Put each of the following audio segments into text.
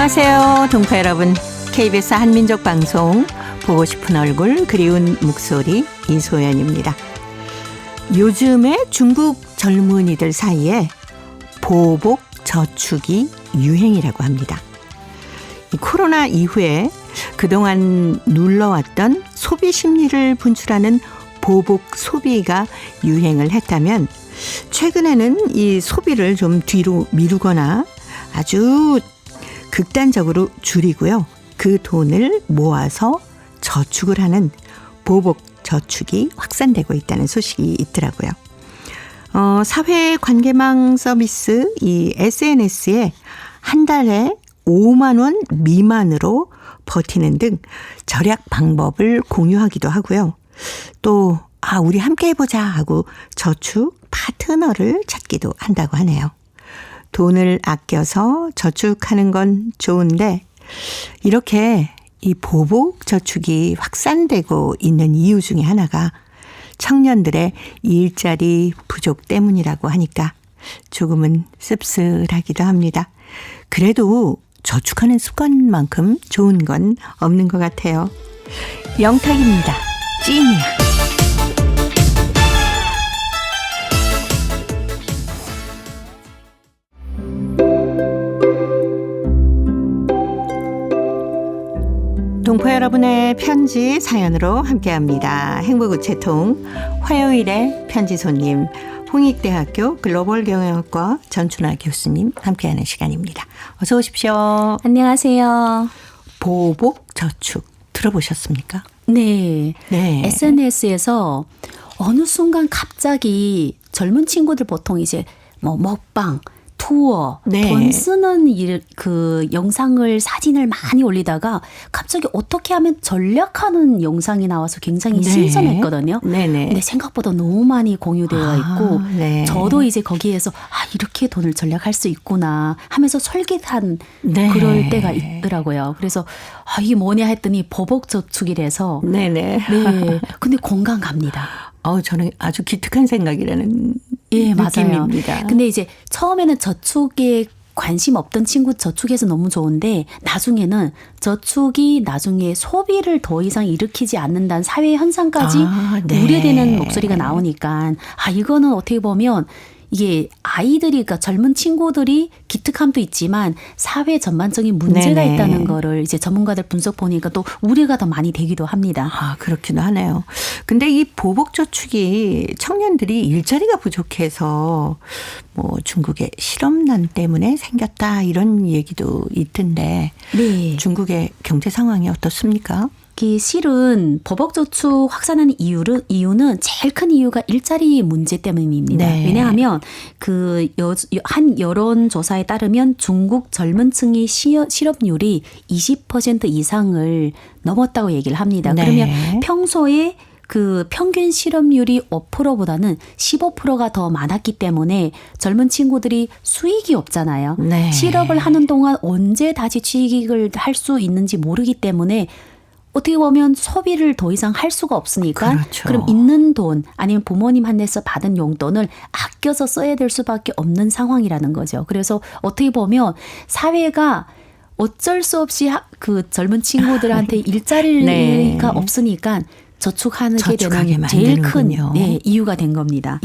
안녕하세요, 동포 여러분. KBS 한민족방송 보고 싶은 얼굴 그리운 목소리 이소연입니다. 요즘에 중국 젊은이들 사이에 보복 저축이 유행이라고 합니다. 이 코로나 이후에 그동안 눌러왔던 소비 심리를 분출하는 보복 소비가 유행을 했다면 최근에는 이 소비를 좀 뒤로 미루거나 아주 극단적으로 줄이고요. 그 돈을 모아서 저축을 하는 보복 저축이 확산되고 있다는 소식이 있더라고요. 사회관계망 서비스 이 SNS에 한 달에 5만 원 미만으로 버티는 등 절약 방법을 공유하기도 하고요. 또 우리 함께 해보자 하고 저축 파트너를 찾기도 한다고 하네요. 돈을 아껴서 저축하는 건 좋은데 이렇게 이 보복 저축이 확산되고 있는 이유 중에 하나가 청년들의 일자리 부족 때문이라고 하니까 조금은 씁쓸하기도 합니다. 그래도 저축하는 습관만큼 좋은 건 없는 것 같아요. 영탁입니다. 찐이야. 동포 여러분의 편지 사연으로 함께합니다. 행복우체통 화요일에 편지 손님 홍익대학교 글로벌경영학과 전춘아 교수님 함께하는 시간입니다. 어서 오십시오. 안녕하세요. 보복 저축 들어보셨습니까? 네. SNS에서 어느 순간 갑자기 젊은 친구들 보통 이제 뭐 먹방, 투어, 돈 쓰는 그 영상을 사진을 많이 올리다가 갑자기 어떻게 하면 전략하는 영상이 나와서 굉장히 신선했거든요. 근데 생각보다 너무 많이 공유되어 있고 저도 이제 거기에서 이렇게 돈을 전략할 수 있구나 하면서 솔깃한 그럴 때가 있더라고요. 그래서 이게 뭐냐 했더니 보복 저축이라서 근데 공감 갑니다. 저는 아주 기특한 생각이라는 느낌입니다. 맞아요. 근데 이제 처음에는 저축에 관심 없던 친구 저축해서 너무 좋은데 나중에는 저축이 나중에 소비를 더 이상 일으키지 않는다는 사회 현상까지 우려되는 목소리가 나오니까 이거는 어떻게 보면 이게 아이들이 그러니까 젊은 친구들이 기특함도 있지만 사회 전반적인 문제가 있다는 거를 이제 전문가들 분석 보니까 또 우려가 더 많이 되기도 합니다. 그렇기도 하네요. 근데 이 보복 저축이 청년들이 일자리가 부족해서 뭐 중국의 실업난 때문에 생겼다 이런 얘기도 있던데 중국의 경제 상황이 어떻습니까? 실은 보복저축 확산하는 이유는 제일 큰 이유가 일자리 문제 때문입니다. 왜냐하면 한 여론조사에 따르면 중국 젊은 층의 실업률이 20% 이상을 넘었다고 얘기를 합니다. 그러면 평소에 그 평균 실업률이 5%보다는 15%가 더 많았기 때문에 젊은 친구들이 수익이 없잖아요. 실업을 하는 동안 언제 다시 취직을 할 수 있는지 모르기 때문에 어떻게 보면 소비를 더 이상 할 수가 없으니까 그럼 있는 돈 아니면 부모님한테서 받은 용돈을 아껴서 써야 될 수밖에 없는 상황이라는 거죠. 그래서 어떻게 보면 사회가 어쩔 수 없이 그 젊은 친구들한테 일자리가 없으니까 저축하게 되는 제일 큰 이유가 된 겁니다.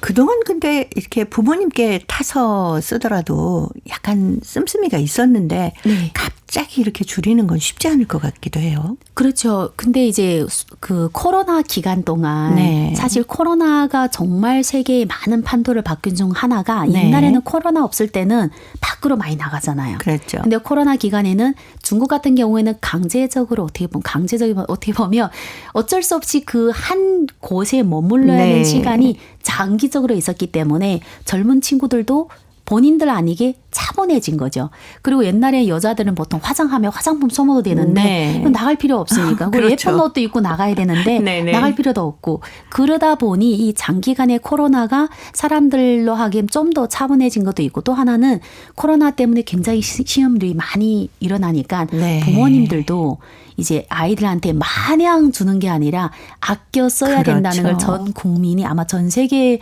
그동안 근데 이렇게 부모님께 타서 쓰더라도 약간 씀씀이가 있었는데 갑자기 이렇게 줄이는 건 쉽지 않을 것 같기도 해요. 그렇죠. 근데 이제 그 코로나 기간 동안 사실 코로나가 정말 세계에 많은 판도를 바꾼 중 하나가 옛날에는 코로나 없을 때는 밖으로 많이 나가잖아요. 그렇죠. 근데 코로나 기간에는 중국 같은 경우에는 강제적으로 어떻게 보면 어쩔 수 없이 그 한 곳에 머물러야 하는 시간이 장기적으로 있었기 때문에 젊은 친구들도 본인들 아니게 차분해진 거죠. 그리고 옛날에 여자들은 보통 화장하면 화장품 써먹어도 되는데 나갈 필요 없으니까. 그리고 예쁜 옷도 입고 나가야 되는데 나갈 필요도 없고. 그러다 보니 이 장기간의 코로나가 사람들로 하기엔 좀 더 차분해진 것도 있고 또 하나는 코로나 때문에 굉장히 시험들이 많이 일어나니까 부모님들도 이제 아이들한테 마냥 주는 게 아니라 아껴 써야 된다는 걸 전 국민이 아마 전 세계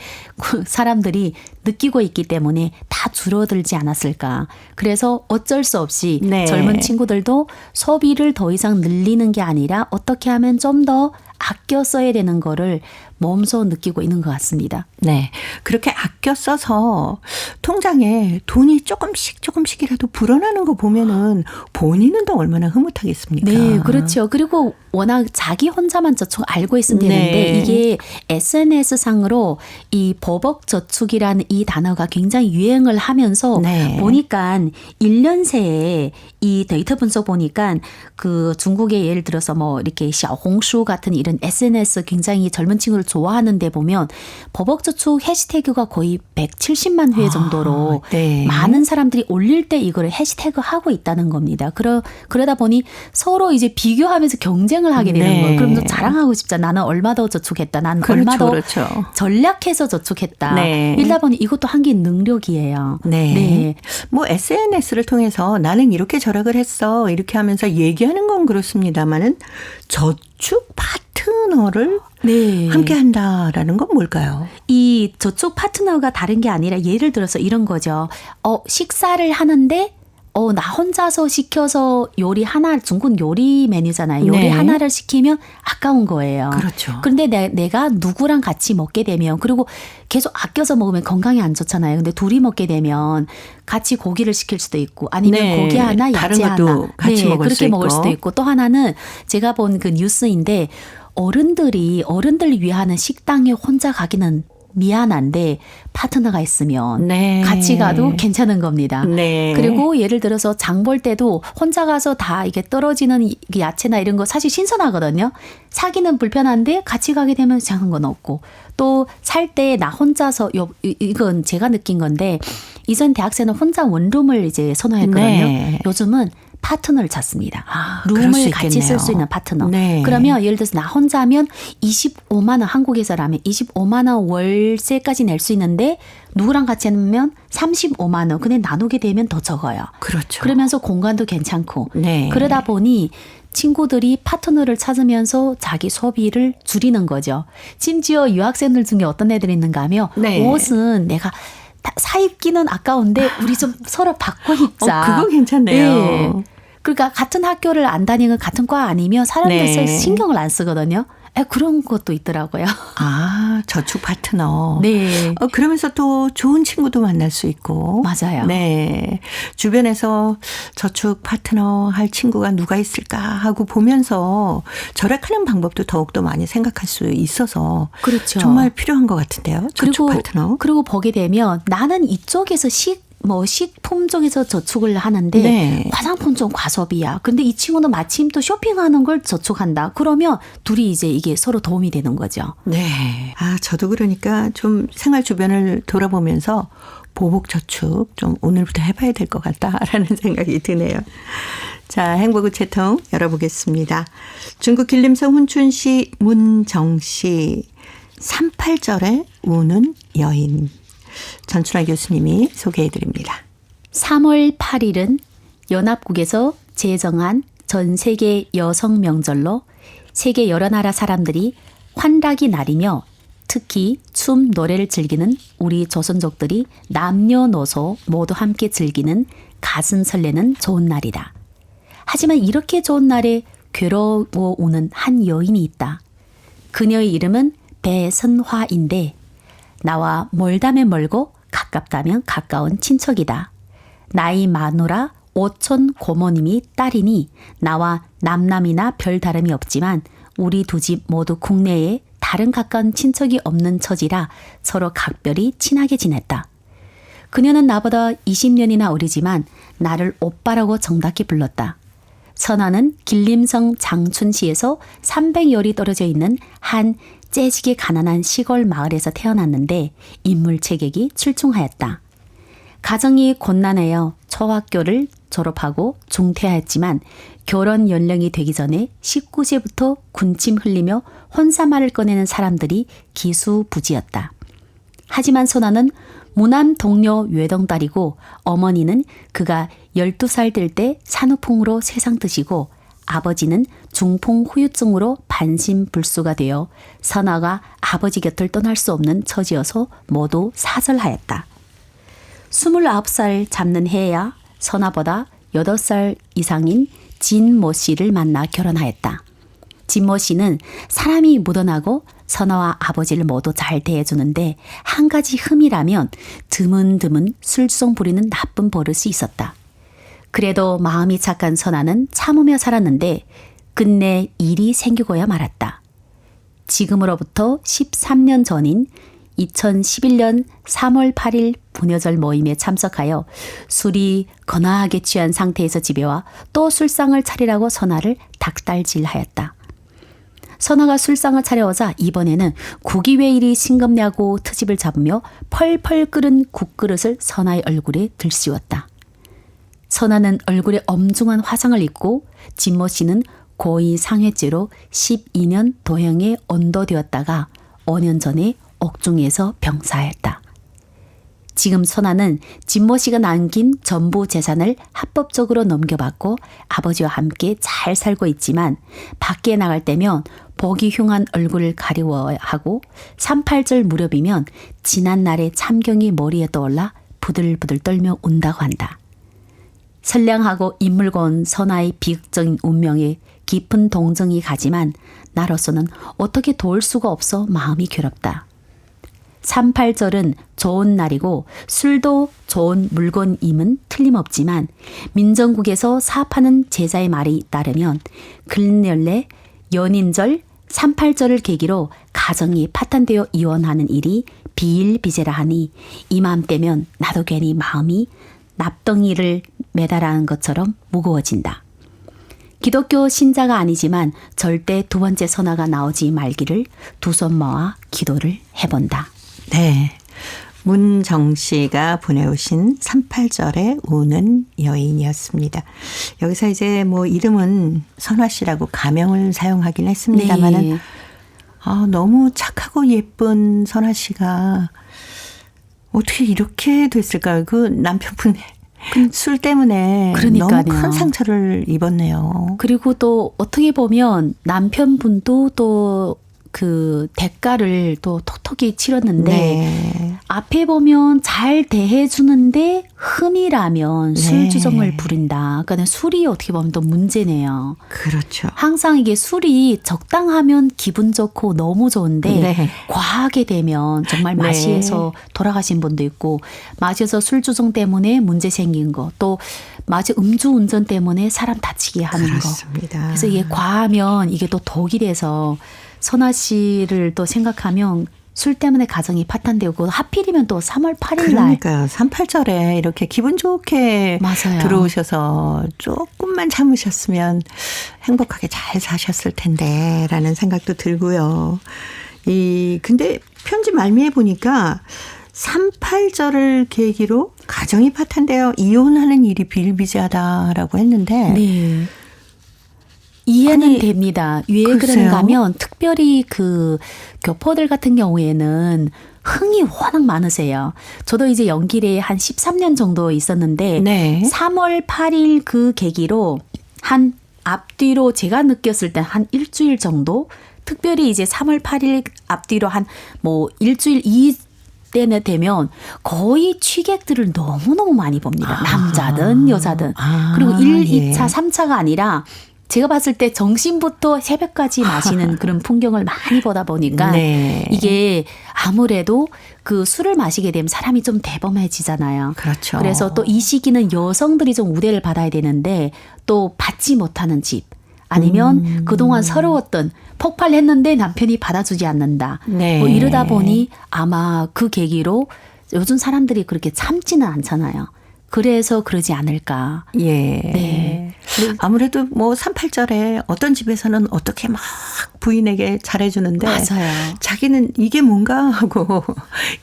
사람들이 느끼고 있기 때문에 다 줄어들지 않았을까. 왔을까. 그래서 어쩔 수 없이 네. 젊은 친구들도 소비를 더 이상 늘리는 게 아니라 어떻게 하면 좀 더 아껴 써야 되는 거를 몸소 느끼고 있는 것 같습니다. 네. 그렇게 아껴 써서 통장에 돈이 조금씩이라도 불어나는 거 보면은 본인은 또 얼마나 흐뭇하겠습니까? 네, 그렇죠. 그리고 워낙 자기 혼자만 저축 알고 있으면 되는데 네. 이게 SNS상으로 이 버벅 저축이라는 이 단어가 굉장히 유행을 하면서 네. 보니까 1년 새에 이 데이터 분석 보니까 그 중국의 예를 들어서 뭐 이렇게 샤오홍슈 같은 이런 SNS 굉장히 젊은 친구를 좋아하는 데 보면 버벅저축 해시태그가 거의 170만 회 정도로 네. 많은 사람들이 올릴 때 이거를 해시태그하고 있다는 겁니다. 그러다 보니 서로 이제 비교하면서 경쟁을 하게 되는 네. 거예요. 그럼 좀 자랑하고 싶자. 나는 얼마 더 저축했다. 나는 그렇죠, 얼마 더 그렇죠. 전략해서 저축했다. 네. 이러다 보니 이것도 한계의 능력이에요. 네. 네. 뭐 SNS를 통해서 나는 이렇게 절약을 했어. 이렇게 하면서 얘기하는 건 그렇습니다만은 저축 파트너를 네. 함께 한다라는 건 뭘까요? 이 저축 파트너가 다른 게 아니라 예를 들어서 이런 거죠. 식사를 하는데 나 혼자서 시켜서 요리 하나, 중국 요리 메뉴잖아요. 요리 네. 하나를 시키면 아까운 거예요. 그렇죠. 그런데 내가 누구랑 같이 먹게 되면, 그리고 계속 아껴서 먹으면 건강에 안 좋잖아요. 근데 둘이 먹게 되면 같이 고기를 시킬 수도 있고, 아니면 네. 고기 하나, 다른 야채 것도 하나. 같이 먹을 그렇게 수 있고. 먹을 수도 있고. 또 하나는 제가 본 그 뉴스인데 어른들을 위한 식당에 혼자 가기는 미안한데 파트너가 있으면 네. 같이 가도 괜찮은 겁니다. 네. 그리고 예를 들어서 장 볼 때도 혼자 가서 다 이게 떨어지는 야채나 이런 거 사실 신선하거든요. 사기는 불편한데 같이 가게 되면 작은 건 없고, 또 살 때 나 혼자서 이건 제가 느낀 건데 이전 대학생은 혼자 원룸을 이제 선호했거든요. 네. 요즘은 파트너를 찾습니다. 그럴 수 룸을 같이 쓸 수 있겠네요. 있는 파트너. 네. 그러면 예를 들어서 나 혼자면 25만 원, 한국에서라면 25만 원 월세까지 낼 수 있는데 누구랑 같이 하면 35만 원. 근데 나누게 되면 더 적어요. 그렇죠. 그러면서 공간도 괜찮고. 네. 그러다 보니 친구들이 파트너를 찾으면서 자기 소비를 줄이는 거죠. 심지어 유학생들 중에 어떤 애들이 있는가 하면 네. 옷은 내가 사입기는 아까운데 우리 좀 서로 바꿔 입자. 그거 괜찮네요. 네. 그러니까 같은 학교를 안 다니는 같은 과 아니면 사람들 네. 신경을 안 쓰거든요. 그런 것도 있더라고요. 저축 파트너. 네. 그러면서 또 좋은 친구도 만날 수 있고. 맞아요. 네. 주변에서 저축 파트너 할 친구가 누가 있을까 하고 보면서 절약하는 방법도 더욱더 많이 생각할 수 있어서. 그렇죠. 정말 필요한 것 같은데요. 저축 파트너. 그리고 보게 되면 나는 이쪽에서 식품 쪽에서 저축을 하는데 네. 화장품 좀 과소비야. 근데 이 친구는 마침 또 쇼핑하는 걸 저축한다. 그러면 둘이 이제 이게 서로 도움이 되는 거죠. 네. 저도 그러니까 좀 생활 주변을 돌아보면서 보복 저축 좀 오늘부터 해봐야 될 것 같다라는 생각이 드네요. 자, 행복우체통 열어보겠습니다. 중국 길림성 훈춘시 문정씨 38절에 우는 여인. 전춘아 교수님이 소개해드립니다. 3월 8일은 연합국에서 제정한 전 세계 여성 명절로 세계 여러 나라 사람들이 환락이 날이며 특히 춤, 노래를 즐기는 우리 조선족들이 남녀노소 모두 함께 즐기는 가슴 설레는 좋은 날이다. 하지만 이렇게 좋은 날에 괴로워 우는 한 여인이 있다. 그녀의 이름은 배선화인데 나와 멀다면 멀고 가깝다면 가까운 친척이다. 나이 마누라 오촌 고모님이 딸이니 나와 남남이나 별 다름이 없지만 우리 두 집 모두 국내에 다른 가까운 친척이 없는 처지라 서로 각별히 친하게 지냈다. 그녀는 나보다 20년이나 어리지만 나를 오빠라고 정답게 불렀다. 선아는 길림성 장춘시에서 300여리 떨어져 있는 한 째지게 가난한 시골 마을에서 태어났는데 인물 체격이 출중하였다. 가정이 곤란하여 초학교를 졸업하고 중퇴하였지만 결혼 연령이 되기 전에 19세부터 군침 흘리며 혼사말을 꺼내는 사람들이 기수부지였다. 하지만 선아는 무남 동료 외동딸이고 어머니는 그가 12살 될 때 산후풍으로 세상 뜨시고 아버지는 중풍 후유증으로 반신불수가 되어 선아가 아버지 곁을 떠날 수 없는 처지여서 모두 사절하였다. 29살 잡는 해야 선아보다 8살 이상인 진모 씨를 만나 결혼하였다. 진모 씨는 사람이 묻어나고 선아와 아버지를 모두 잘 대해주는데 한 가지 흠이라면 드문드문 술주정 부리는 나쁜 버릇이 있었다. 그래도 마음이 착한 선아는 참으며 살았는데 끝내 일이 생기고야 말았다. 지금으로부터 13년 전인 2011년 3월 8일 부녀절 모임에 참석하여 술이 거나하게 취한 상태에서 집에 와 또 술상을 차리라고 선아를 닭달질하였다. 선아가 술상을 차려오자 이번에는 국이 왜 이리 싱겁냐고 트집을 잡으며 펄펄 끓은 국그릇을 선아의 얼굴에 들씌웠다. 선아는 얼굴에 엄중한 화상을 입고 진모 씨는 고의 상해죄로 12년 도형에 언도되었다가 5년 전에 옥중에서 병사했다. 지금 선아는 진모 씨가 남긴 전부 재산을 합법적으로 넘겨받고 아버지와 함께 잘 살고 있지만 밖에 나갈 때면 보기 흉한 얼굴을 가리워하고 38절 무렵이면 지난 날의 참경이 머리에 떠올라 부들부들 떨며 운다고 한다. 선량하고 인물고운 선아의 비극적인 운명에 깊은 동정이 가지만 나로서는 어떻게 도울 수가 없어 마음이 괴롭다. 38절은 좋은 날이고 술도 좋은 물건임은 틀림없지만 민정국에서 사업하는 제자의 말에 따르면 근연래 연인절 38절을 계기로 가정이 파탄되어 이혼하는 일이 비일비재라 하니 이맘때면 나도 괜히 마음이 납덩이를 매달아는 것처럼 무거워진다. 기독교 신자가 아니지만 절대 두 번째 선아가 나오지 말기를 두 손 모아 기도를 해본다. 네. 문정 씨가 보내오신 38절에 우는 여인이었습니다. 여기서 이제 뭐 이름은 선화 씨라고 가명을 사용하긴 했습니다만은 네. 너무 착하고 예쁜 선화 씨가 어떻게 이렇게 됐을까요? 그 남편분의 술 때문에 그러니까요. 너무 큰 상처를 입었네요. 그리고 또 어떻게 보면 남편분도 또 그 대가를 또 톡톡히 치렀는데 네. 앞에 보면 잘 대해주는데 흠이라면 네. 술주정을 부린다. 그러니까 술이 어떻게 보면 또 문제네요. 그렇죠. 항상 이게 술이 적당하면 기분 좋고 너무 좋은데 네. 과하게 되면 정말 네. 마시해서 돌아가신 분도 있고 마셔서 술주정 때문에 문제 생긴 거 또 마시 음주운전 때문에 사람 다치게 하는 그렇습니다. 거. 그래서 이게 과하면 이게 또 독이 돼서 선아 씨를 또 생각하면 술 때문에 가정이 파탄되고 하필이면 또 3월 8일 날. 그러니까요. 38절에 이렇게 기분 좋게 맞아요. 들어오셔서 조금만 참으셨으면 행복하게 잘 사셨을 텐데 라는 생각도 들고요. 근데 편지 말미에 보니까 38절을 계기로 가정이 파탄되어 이혼하는 일이 비일비재하다라고 했는데 네. 이해는 됩니다. 왜 글쎄요. 그런가 하면 특별히 그 교포들 같은 경우에는 흥이 워낙 많으세요. 저도 이제 연길에 한 13년 정도 있었는데 네. 3월 8일 그 계기로 한 앞뒤로 제가 느꼈을 때 한 일주일 정도 특별히 이제 3월 8일 앞뒤로 한 뭐 일주일 때는 되면 거의 취객들을 너무너무 많이 봅니다. 남자든 여자든. 그리고 1, 예. 2차, 3차가 아니라 제가 봤을 때 정신부터 새벽까지 마시는 그런 풍경을 많이 보다 보니까 네. 이게 아무래도 그 술을 마시게 되면 사람이 좀 대범해지잖아요. 그렇죠. 그래서 또 이 시기는 여성들이 좀 우대를 받아야 되는데 또 받지 못하는 집 아니면 그동안 서러웠던 폭발했는데 남편이 받아주지 않는다. 네. 뭐 이러다 보니 아마 그 계기로 요즘 사람들이 그렇게 참지는 않잖아요. 그래서 그러지 않을까. 예. 네. 아무래도 뭐 38절에 어떤 집에서는 어떻게 막 부인에게 잘해주는데 맞아요. 자기는 이게 뭔가 하고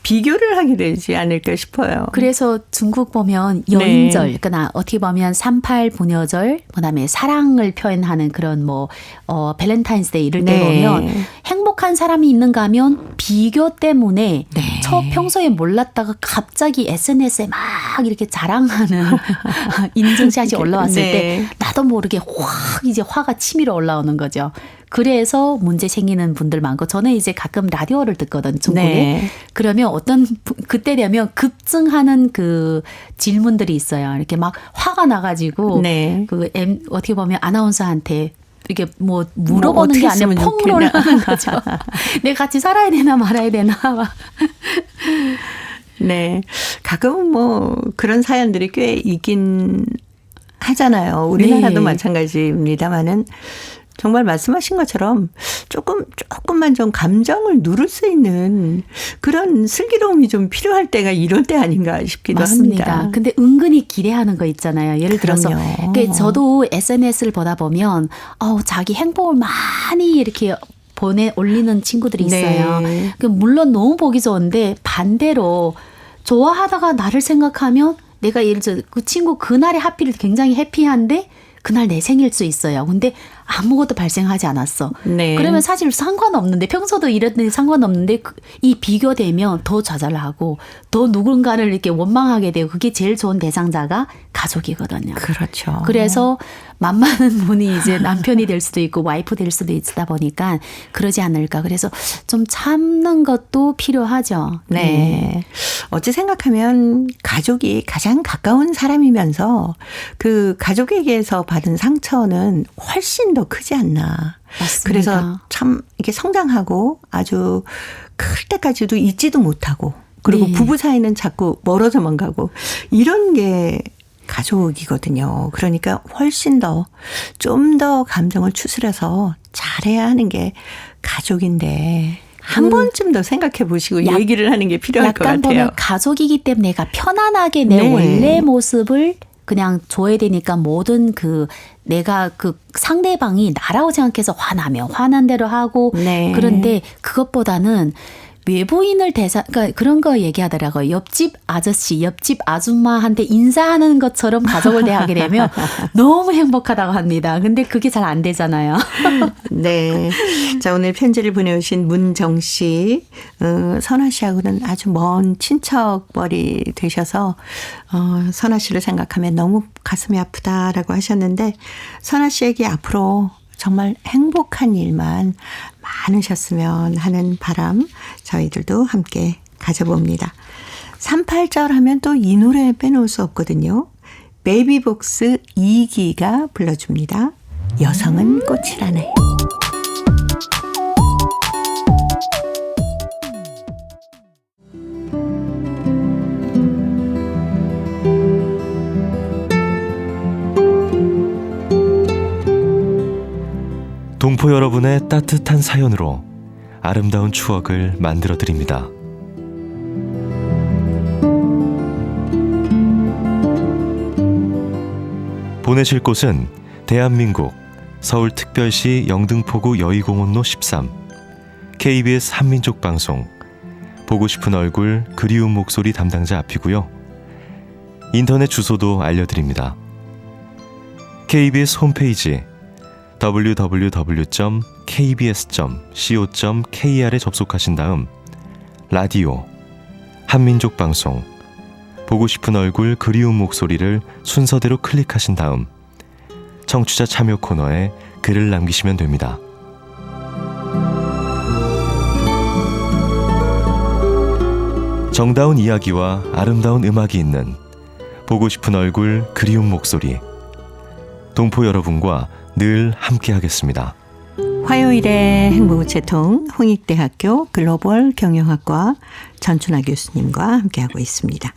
비교를 하게 되지 않을까 싶어요. 그래서 중국 보면 여인절, 그러니까 어떻게 보면 38 부녀절, 그다음에 사랑을 표현하는 그런 뭐 밸런타인스데이 이럴 때 네. 보면 행복한 사람이 있는가 하면 비교 때문에 네. 평소에 몰랐다가 갑자기 SNS에 막 이렇게 자랑하는 인증샷이 올라왔을 네. 때 나도 모르게 확 이제 화가 치밀어 올라오는 거죠. 그래서 문제 생기는 분들 많고 저는 이제 가끔 라디오를 듣거든 중국에. 네. 그러면 그때 되면 급증하는 그 질문들이 있어요. 이렇게 막 화가 나가지고 네. 어떻게 보면 아나운서한테 이게 뭐 물어보는 어떻게 게 아니라 쓰면 폭로를 하는 거죠. 내가 같이 살아야 되나 말아야 되나 막. 네. 가끔은 뭐 그런 사연들이 꽤 있긴 하잖아요. 우리나라도 네. 마찬가지입니다만은 정말 말씀하신 것처럼 조금만 좀 감정을 누를 수 있는 그런 슬기로움이 좀 필요할 때가 이럴 때 아닌가 싶기도 맞습니다. 합니다. 근데 은근히 기대하는 거 있잖아요. 예를 들어서 그럼요. 저도 SNS를 보다 보면 자기 행복을 많이 이렇게 올리는 친구들이 있어요. 네. 물론 너무 보기 좋은데 반대로 좋아하다가 나를 생각하면 내가 예를 들어 그 친구 그날에 하필 굉장히 해피한데 그날 내 생일 수 있어요. 근데 아무것도 발생하지 않았어. 네. 그러면 사실 상관없는데 평소도 이랬더니 상관없는데 이 비교되면 더 좌절하고 더 누군가를 이렇게 원망하게 되고 그게 제일 좋은 대상자가 가족이거든요. 그렇죠. 그래서 만만한 분이 이제 남편이 될 수도 있고 와이프 될 수도 있다 보니까 그러지 않을까. 그래서 좀 참는 것도 필요하죠. 네. 어찌 생각하면 가족이 가장 가까운 사람이면서 그 가족에게서 받은 상처는 훨씬 더 크지 않나. 맞습니다. 그래서 참 이렇게 성장하고 아주 클 때까지도 잊지도 못하고 그리고 네. 부부 사이는 자꾸 멀어져만 가고 이런 게 가족이거든요. 그러니까 훨씬 좀 더 감정을 추스려서 잘해야 하는 게 가족인데 한 번쯤 더 생각해 보시고 얘기를 하는 게 필요할 것 약간 같아요. 보면 가족이기 때문에 내가 편안하게 내 네. 원래 모습을 그냥 줘야 되니까 모든 내가 그 상대방이 날아오지 않게 해서 화나면 화난 대로 하고 네. 그런데 그것보다는 외부인을 그러니까 그런 거 얘기하더라고요. 옆집 아저씨, 옆집 아줌마한테 인사하는 것처럼 가족을 대하게 되면 너무 행복하다고 합니다. 근데 그게 잘 안 되잖아요. 네. 자, 오늘 편지를 보내오신 문정 씨, 선아 씨하고는 아주 먼 친척벌이 되셔서, 선아 씨를 생각하면 너무 가슴이 아프다라고 하셨는데, 선아 씨에게 앞으로 정말 행복한 일만 많으셨으면 하는 바람 저희들도 함께 가져봅니다. 38절 하면 또 이 노래 빼놓을 수 없거든요. 베이비복스 2기가 불러줍니다. 여성은 꽃이라네. 동포 여러분의 따뜻한 사연으로 아름다운 추억을 만들어 드립니다. 보내실 곳은 대한민국 서울특별시 영등포구 여의공원로 13 KBS 한민족방송 보고 싶은 얼굴 그리운 목소리 담당자 앞이고요. 인터넷 주소도 알려드립니다. KBS 홈페이지 www.kbs.co.kr에 접속하신 다음 라디오, 한민족방송, 보고 싶은 얼굴 그리운 목소리를 순서대로 클릭하신 다음 청취자 참여 코너에 글을 남기시면 됩니다. 정다운 이야기와 아름다운 음악이 있는 보고 싶은 얼굴 그리운 목소리 동포 여러분과 늘 함께하겠습니다. 화요일의 행복우체통 홍익대학교 글로벌 경영학과 전춘아 교수님과 함께하고 있습니다.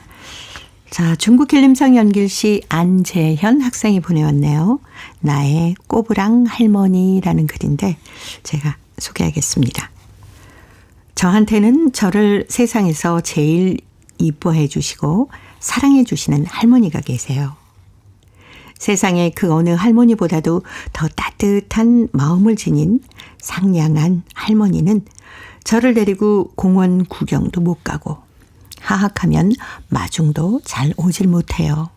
자, 중국 길림성 연길시 안재현 학생이 보내왔네요. 나의 꼬부랑 할머니라는 글인데 제가 소개하겠습니다. 저한테는 저를 세상에서 제일 이뻐해 주시고 사랑해 주시는 할머니가 계세요. 세상에 그 어느 할머니보다도 더 따뜻한 마음을 지닌 상냥한 할머니는 저를 데리고 공원 구경도 못 가고 하악하면 마중도 잘 오질 못해요.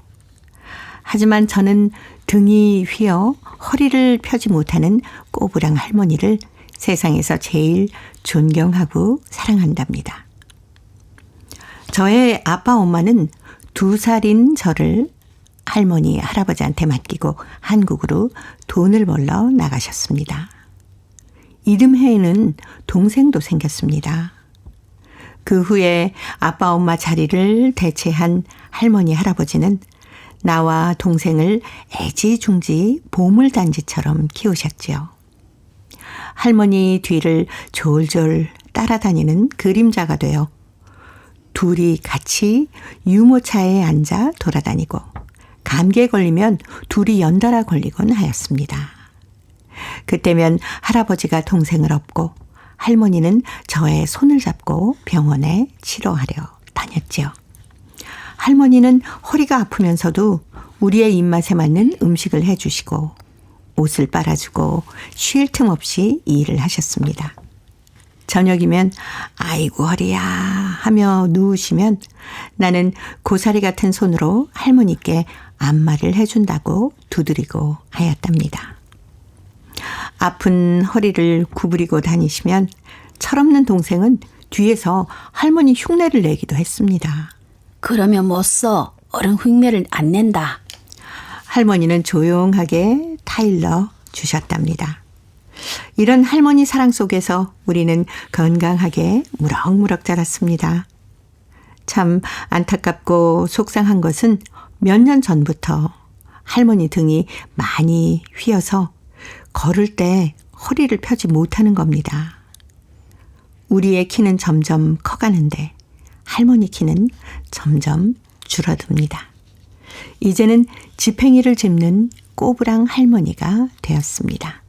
하지만 저는 등이 휘어 허리를 펴지 못하는 꼬부랑 할머니를 세상에서 제일 존경하고 사랑한답니다. 저의 아빠 엄마는 2살인 저를 할머니, 할아버지한테 맡기고 한국으로 돈을 벌러 나가셨습니다. 이듬해에는 동생도 생겼습니다. 그 후에 아빠 엄마 자리를 대체한 할머니 할아버지는 나와 동생을 애지중지 보물단지처럼 키우셨지요. 할머니 뒤를 졸졸 따라다니는 그림자가 되어 둘이 같이 유모차에 앉아 돌아다니고 감기에 걸리면 둘이 연달아 걸리곤 하였습니다. 그때면 할아버지가 동생을 업고 할머니는 저의 손을 잡고 병원에 치료하려 다녔지요. 할머니는 허리가 아프면서도 우리의 입맛에 맞는 음식을 해주시고 옷을 빨아주고 쉴 틈 없이 일을 하셨습니다. 저녁이면 아이고 허리야 하며 누우시면 나는 고사리 같은 손으로 할머니께 안마를 해준다고 두드리고 하였답니다. 아픈 허리를 구부리고 다니시면 철없는 동생은 뒤에서 할머니 흉내를 내기도 했습니다. 그러면 못 써. 어른 흉내를 안 낸다. 할머니는 조용하게 타일러 주셨답니다. 이런 할머니 사랑 속에서 우리는 건강하게 무럭무럭 자랐습니다. 참 안타깝고 속상한 것은 몇 년 전부터 할머니 등이 많이 휘어서 걸을 때 허리를 펴지 못하는 겁니다. 우리의 키는 점점 커가는데 할머니 키는 점점 줄어듭니다. 이제는 지팽이를 짚는 꼬부랑 할머니가 되었습니다.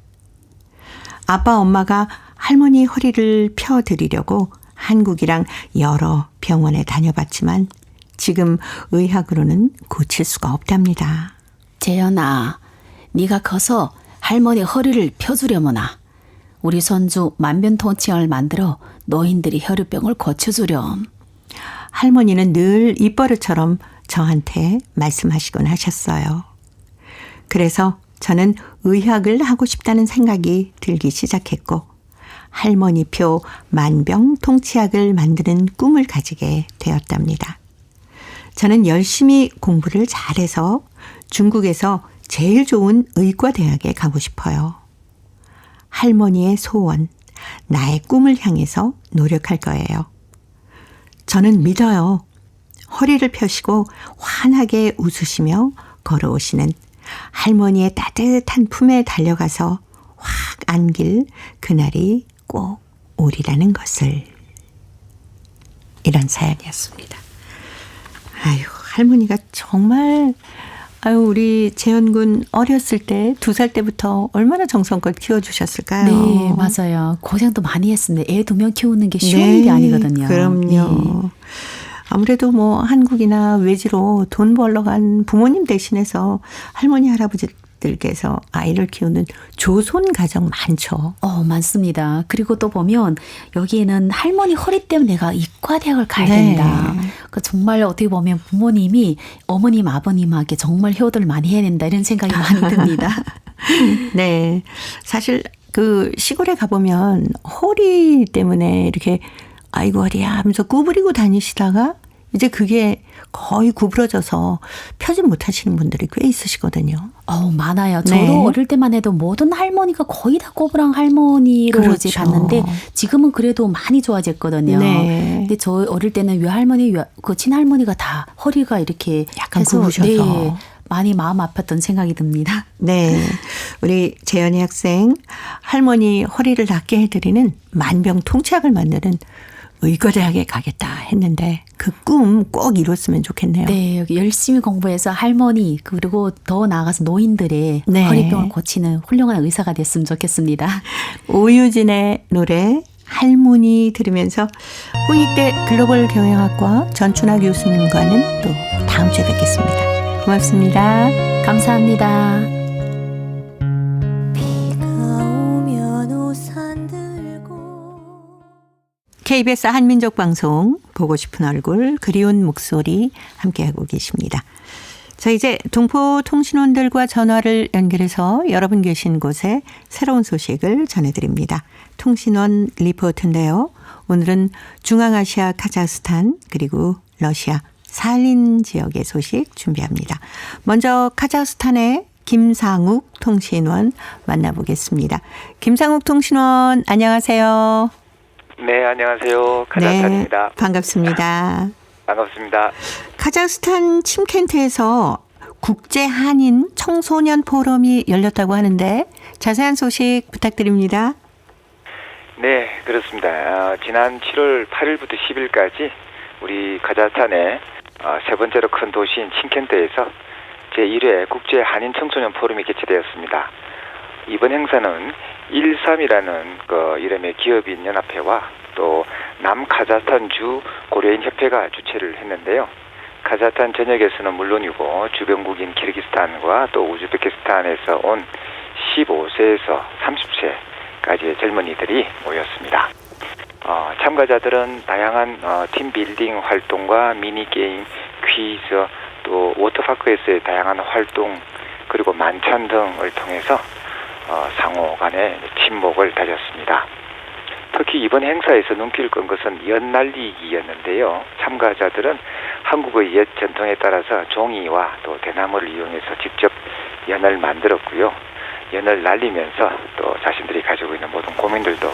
아빠 엄마가 할머니 허리를 펴드리려고 한국이랑 여러 병원에 다녀봤지만 지금 의학으로는 고칠 수가 없답니다. 재현아, 네가 커서 할머니 허리를 펴주려무나. 우리 손주 만변통치약을 만들어 노인들이 혈유병을 고쳐주렴. 할머니는 늘 입버릇처럼 저한테 말씀하시곤 하셨어요. 그래서 저는 의학을 하고 싶다는 생각이 들기 시작했고 할머니표 만병통치약을 만드는 꿈을 가지게 되었답니다. 저는 열심히 공부를 잘해서 중국에서 제일 좋은 의과대학에 가고 싶어요. 할머니의 소원, 나의 꿈을 향해서 노력할 거예요. 저는 믿어요. 허리를 펴시고 환하게 웃으시며 걸어오시는 할머니의 따뜻한 품에 달려가서 확 안길 그날이 꼭 오리라는 것을. 이런 사연이었습니다. 아유, 할머니가 정말 우리 재현군 어렸을 때 2살 때부터 얼마나 정성껏 키워주셨을까요? 네, 맞아요. 고생도 많이 했습니다. 애 2명 키우는 게 쉬운 일이 아니거든요. 그럼요. 네. 아무래도 뭐 한국이나 외지로 돈 벌러 간 부모님 대신해서 할머니 할아버지들께서 아이를 키우는 조손 가정 많죠. 많습니다. 그리고 또 보면 여기에는 할머니 허리 때문에 내가 이과대학을 가야 된다. 그 정말 어떻게 보면 부모님이 어머님 아버님에게 정말 효도를 많이 해야 된다 이런 생각이 많이 듭니다. 네, 사실 그 시골에 가보면 허리 때문에 이렇게 아이고 허리야 하면서 구부리고 다니시다가 이제 그게 거의 구부러져서 펴지 못하시는 분들이 꽤 있으시거든요. 많아요. 저도 네. 어릴 때만 해도 모든 할머니가 거의 다 꼬부랑 할머니로 그렇죠. 이제 봤는데 지금은 그래도 많이 좋아졌거든요. 네. 근데 저 어릴 때는 외할머니, 그 친할머니가 다 허리가 이렇게 약간 해서 굽으셔서. 네, 많이 마음 아팠던 생각이 듭니다. 네, 우리 재현이 학생 할머니 허리를 낫게 해드리는 만병통치약을 만드는 의과대학에 가겠다 했는데 그 꿈 꼭 이뤘으면 좋겠네요. 네, 여기 열심히 공부해서 할머니 그리고 더 나아가서 노인들의 네. 허리병을 고치는 훌륭한 의사가 됐으면 좋겠습니다. 오유진의 노래 할머니 들으면서 홍익대 글로벌 경영학과 전춘하 교수님과는 또 다음 주에 뵙겠습니다. 고맙습니다. 감사합니다. KBS 한민족방송 보고 싶은 얼굴 그리운 목소리 함께하고 계십니다. 자, 이제 동포통신원들과 전화를 연결해서 여러분 계신 곳에 새로운 소식을 전해드립니다. 통신원 리포트인데요. 오늘은 중앙아시아 카자흐스탄 그리고 러시아 살린 지역의 소식 준비합니다. 먼저 카자흐스탄의 김상욱 통신원 만나보겠습니다. 김상욱 통신원 안녕하세요. 네, 안녕하세요. 카자흐스탄입니다. 네, 반갑습니다. 반갑습니다. 카자흐스탄 침켄트에서 국제 한인 청소년 포럼이 열렸다고 하는데 자세한 소식 부탁드립니다. 네, 그렇습니다. 지난 7월 8일부터 10일까지 우리 카자흐스탄의 세 번째로 큰 도시인 침켄트에서 제1회 국제 한인 청소년 포럼이 개최되었습니다. 이번 행사는 13이라는 그 이름의 기업인 연합회와 또 남카자흐스탄주 고려인 협회가 주최를 했는데요. 카자흐스탄 전역에서는 물론이고 주변국인 키르기스탄과 또 우즈베키스탄에서 온 15세에서 30세까지의 젊은이들이 모였습니다. 참가자들은 다양한 팀 빌딩 활동과 미니게임, 퀴즈, 또 워터파크에서의 다양한 활동 그리고 만찬 등을 통해서 상호 간의 친목을 다졌습니다. 특히 이번 행사에서 눈길을 끈 것은 연 날리기였는데요. 참가자들은 한국의 옛 전통에 따라서 종이와 또 대나무를 이용해서 직접 연을 만들었고요. 연을 날리면서 또 자신들이 가지고 있는 모든 고민들도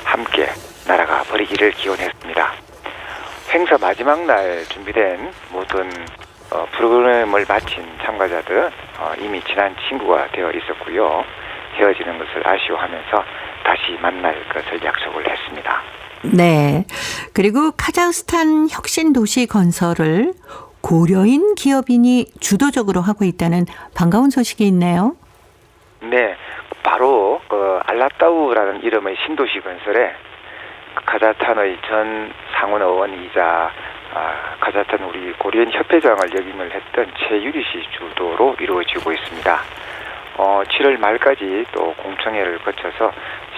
함께 날아가 버리기를 기원했습니다. 행사 마지막 날 준비된 모든 프로그램을 마친 참가자들은 이미 친한 친구가 되어 있었고요. 헤어지는 것을 아쉬워하면서 다시 만날 것을 약속을 했습니다. 네. 그리고 카자흐스탄 혁신도시 건설을 고려인 기업인이 주도적으로 하고 있다는 반가운 소식이 있네요. 네. 바로 알라따우라는 이름의 신도시 건설에 카자흐스탄의 전 상원의원이자 카자흐스탄 우리 고려인 협회장을 역임을 했던 최유리 씨 주도로 이루어지고 있습니다. 7월 말까지 또 공청회를 거쳐서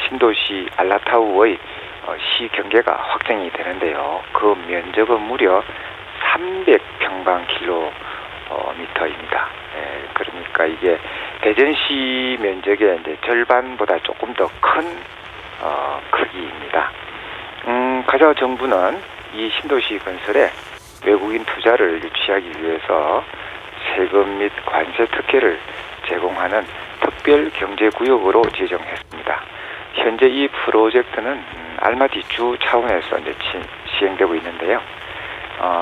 신도시 알라타우의 시 경계가 확정이 되는데요. 그 면적은 무려 300평방킬로미터입니다. 그러니까 이게 대전시 면적의 이제 절반보다 조금 더 큰 크기입니다. 카자흐 정부는 이 신도시 건설에 외국인 투자를 유치하기 위해서 세금 및 관세 특혜를 제공하는 특별 경제구역으로 지정했습니다. 현재 이 프로젝트는 알마티 주 차원에서 이제 시행되고 있는데요.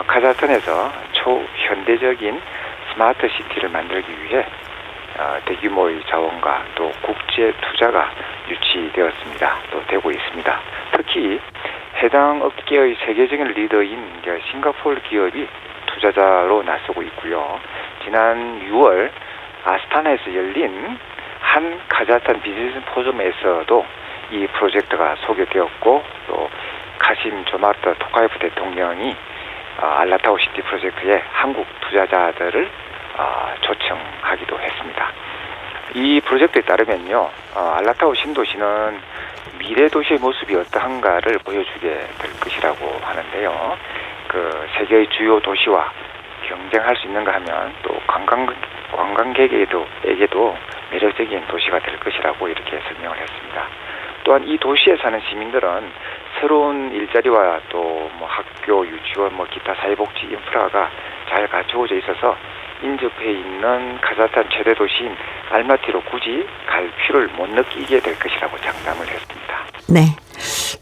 카자흐스탄에서 초현대적인 스마트 시티를 만들기 위해 대규모의 자원과 또 국제 투자가 유치되었습니다. 또 되고 있습니다. 특히 해당 업계의 세계적인 리더인 싱가포르 기업이 투자자로 나서고 있고요. 지난 6월 아스타나에서 열린 한 카자흐스탄 비즈니스 포럼에서도 이 프로젝트가 소개되었고 또 카심 조마르트 토카예프 대통령이 알라타우 시티 프로젝트에 한국 투자자들을 초청하기도 했습니다. 이 프로젝트에 따르면요, 알라타우 신도시는 미래 도시의 모습이 어떠한가를 보여주게 될 것이라고 하는데요. 그 세계의 주요 도시와 경쟁할 수 있는가 하면 또 관광객에게도 매력적인 도시가 될 것이라고 이렇게 설명을 했습니다. 또한 이 도시에 사는 시민들은 새로운 일자리와 또 뭐 학교, 유치원, 뭐 기타 사회복지 인프라가 잘 갖춰져 있어서 인접해 있는 카자흐스탄 최대 도시인 알마티로 굳이 갈 필요를 못 느끼게 될 것이라고 장담을 했습니다. 네.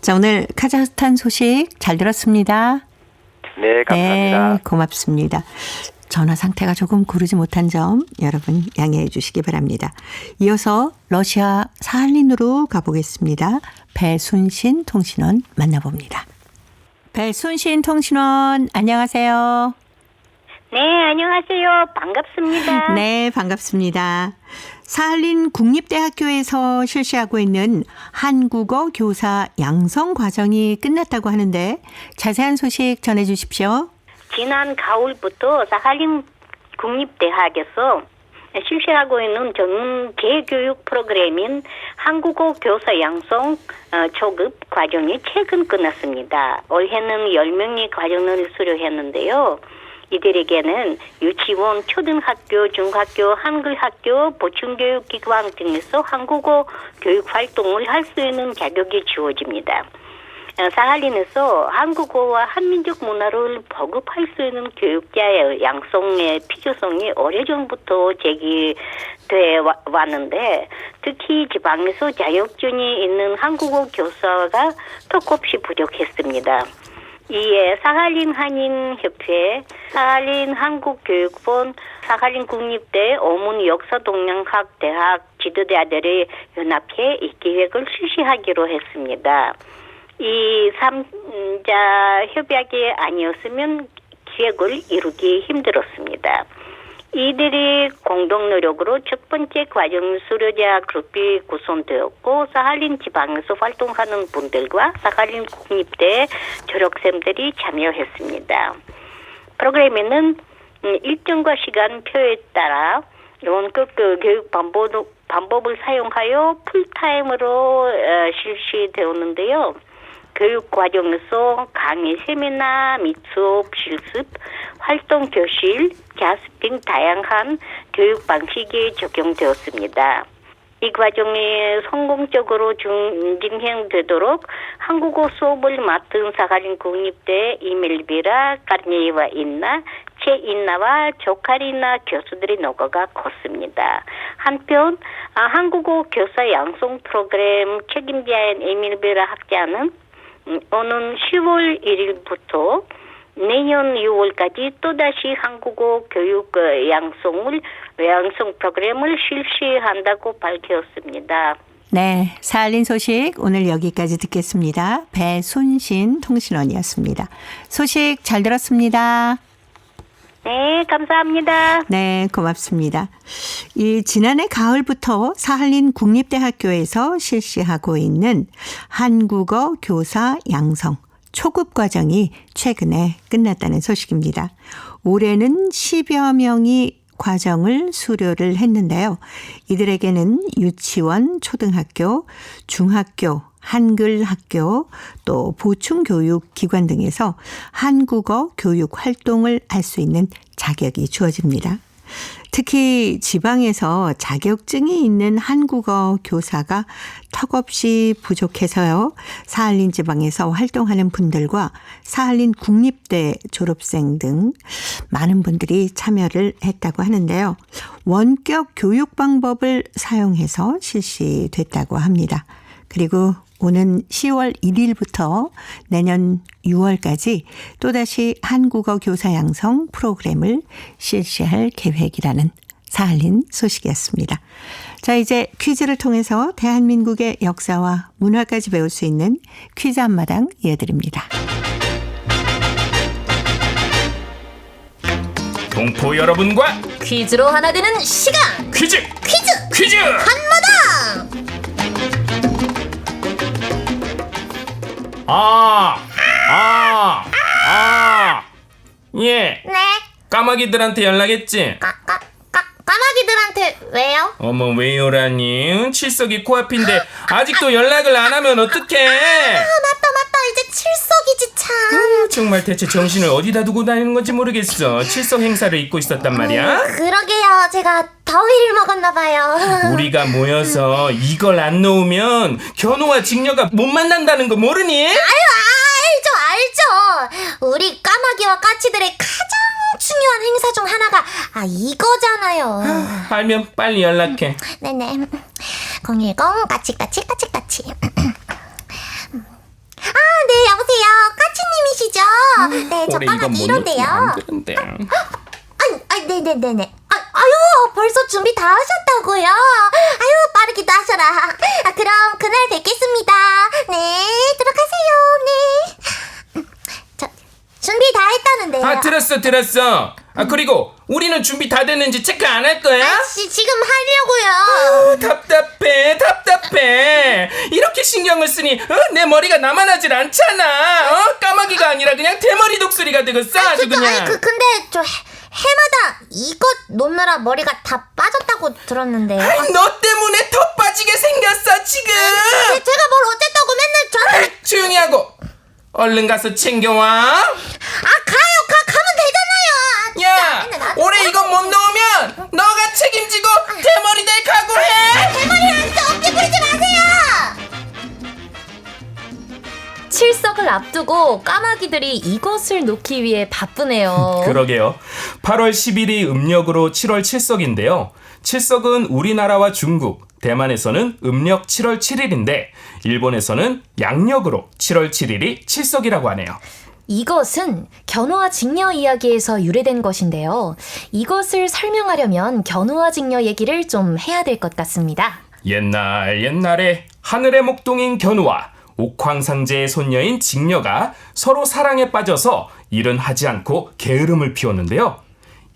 자, 오늘 카자흐스탄 소식 잘 들었습니다. 네, 감사합니다. 네, 고맙습니다. 전화 상태가 조금 고르지 못한 점 여러분 양해해 주시기 바랍니다. 이어서 러시아 사할린으로 가보겠습니다. 배순신 통신원 만나봅니다. 배순신 통신원 안녕하세요. 네, 안녕하세요. 반갑습니다. 네, 반갑습니다. 사할린 국립대학교에서 실시하고 있는 한국어 교사 양성 과정이 끝났다고 하는데 자세한 소식 전해 주십시오. 지난 가을부터 사할린 국립대학에서 실시하고 있는 전문 재교육 프로그램인 한국어 교사 양성 초급 과정이 최근 끝났습니다. 올해는 10명이 과정을 수료했는데요. 이들에게는 유치원, 초등학교, 중학교, 한글학교, 보충교육기관 등에서 한국어 교육 활동을 할 수 있는 자격이 주어집니다. 사할린에서 한국어와 한민족 문화를 보급할 수 있는 교육자의 양성의 필요성이 오래전부터 제기돼 왔는데 특히 지방에서 자격증이 있는 한국어 교사가 턱없이 부족했습니다. 이에 사할린 한인협회, 사할린 한국교육본, 사할린 국립대 어문 역사동양학 대학 지도자들이 연합해 이 기획을 실시하기로 했습니다. 이 3자 협약이 아니었으면 기획을 이루기 힘들었습니다. 이들이 공동 노력으로 첫 번째 과정 수료자 그룹이 구성되었고 사할린 지방에서 활동하는 분들과 사할린 국립대 졸업생들이 참여했습니다. 프로그램에는 일정과 시간표에 따라 원격 교육 방법을 사용하여 풀타임으로 실시되었는데요. 교육 과정에서 강의, 세미나, 미수업, 실습, 활동 교실, 자습 등 다양한 교육 방식이 적용되었습니다. 이 과정이 성공적으로 진행되도록 한국어 수업을 맡은 사할린 국립대 이멜비라 까르니와 인나, 최인나와 조카리나 교수들의 노고가 컸습니다. 한편 한국어 교사 양성 프로그램 책임자인 에밀베라 학자는 오는 10월 1일부터 내년 6월까지 또다시 한국어 교육 양성 프로그램을 실시한다고 밝혔습니다. 네, 사할린 소식 오늘 여기까지 듣겠습니다. 배순신 통신원이었습니다. 소식 잘 들었습니다. 네, 감사합니다. 네, 고맙습니다. 이 지난해 가을부터 사할린 국립대학교에서 실시하고 있는 한국어 교사 양성 초급 과정이 최근에 끝났다는 소식입니다. 올해는 10여 명이 과정을 수료를 했는데요. 이들에게는 유치원, 초등학교, 중학교, 한글학교, 또 보충교육기관 등에서 한국어 교육 활동을 할 수 있는 자격이 주어집니다. 특히 지방에서 자격증이 있는 한국어 교사가 턱없이 부족해서요. 사할린 지방에서 활동하는 분들과 사할린 국립대 졸업생 등 많은 분들이 참여를 했다고 하는데요. 원격 교육 방법을 사용해서 실시됐다고 합니다. 그리고 오는 10월 1일부터 내년 6월까지 또다시 한국어 교사 양성 프로그램을 실시할 계획이라는 사할린 소식이었습니다. 자, 이제 퀴즈를 통해서 대한민국의 역사와 문화까지 배울 수 있는 퀴즈 한마당 이어드립니다. 동포 여러분과 퀴즈로 하나 되는 시간. 퀴즈 한마당. 예. 네. 까마귀들한테 연락했지? 까마귀들한테 왜요? 어머 왜요라니? 칠석이 코앞인데 아직도 연락을 안 하면 어떡해? 맞다. 이제 칠석이지 참. 정말 대체 정신을 어디다 두고 다니는 건지 모르겠어. 칠석 행사를 잊고 있었단 말이야? 그러게요. 제가 더위를 먹었나 봐요. 우리가 모여서 이걸 안 놓으면 견우와 직녀가 못 만난다는 거 모르니? 알죠. 우리 까마귀와 까치들의 가장 중요한 행사 중 하나가 이거잖아요. 알면 빨리 연락해. 네네. 010 까치. 네, 여보세요. 까치님이시죠? 네, 저 올해 이건 까마귀 못 1호인데요. 안 되는데. 네네네네. 아유, 벌써 준비 다 하셨다고요? 아유, 빠르기도 하셔라. 그럼 그날 뵙겠습니다. 네, 들어가세요. 네. 저, 준비 다 했다는데요. 들었어. 그리고 우리는 준비 다 됐는지 체크 안 할 거야? 지금 하려고요. 답답해. 이렇게 신경을 쓰니 내 머리가 나만하질 않잖아. 까마귀가 아니라 그냥 대머리 독수리가 되겠어 아주 그냥. 근데 저 해마다 이것 놓느라 머리가 다 빠졌다고 들었는데요. 너 때문에 더 빠지게 생겼어 지금. 제가 뭘 어쨌다고 맨날 저를. 조용히 하고 얼른 가서 챙겨와. 가면 되잖아요. 야, 맨날 나한테 올해 이거 못 넣으면 너가 책임지고 대머리 될 각오해. 대머리한테 어깨 부리지 마세요. 칠석 앞두고 까마귀들이 이것을 놓기 위해 바쁘네요. 그러게요. 8월 10일이 음력으로 7월 7석인데요. 7석은 우리나라와 중국, 대만에서는 음력 7월 7일인데 일본에서는 양력으로 7월 7일이 7석이라고 하네요. 이것은 견우와 직녀 이야기에서 유래된 것인데요. 이것을 설명하려면 견우와 직녀 얘기를 좀 해야 될 것 같습니다. 옛날에 하늘의 목동인 견우와 옥황상제의 손녀인 직녀가 서로 사랑에 빠져서 일은 하지 않고 게으름을 피웠는데요.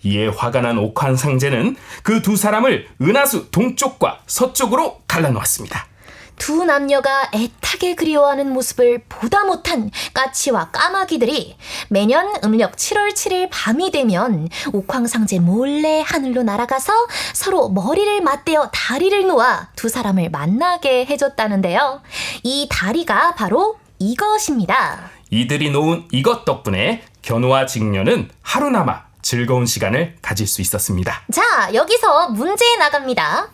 이에 화가 난 옥황상제는 그 두 사람을 은하수 동쪽과 서쪽으로 갈라놓았습니다. 두 남녀가 애타게 그리워하는 모습을 보다 못한 까치와 까마귀들이 매년 음력 7월 7일 밤이 되면 옥황상제 몰래 하늘로 날아가서 서로 머리를 맞대어 다리를 놓아 두 사람을 만나게 해줬다는데요. 이 다리가 바로 이것입니다. 이들이 놓은 이것 덕분에 견우와 직녀는 하루나마 즐거운 시간을 가질 수 있었습니다. 자, 여기서 문제 나갑니다.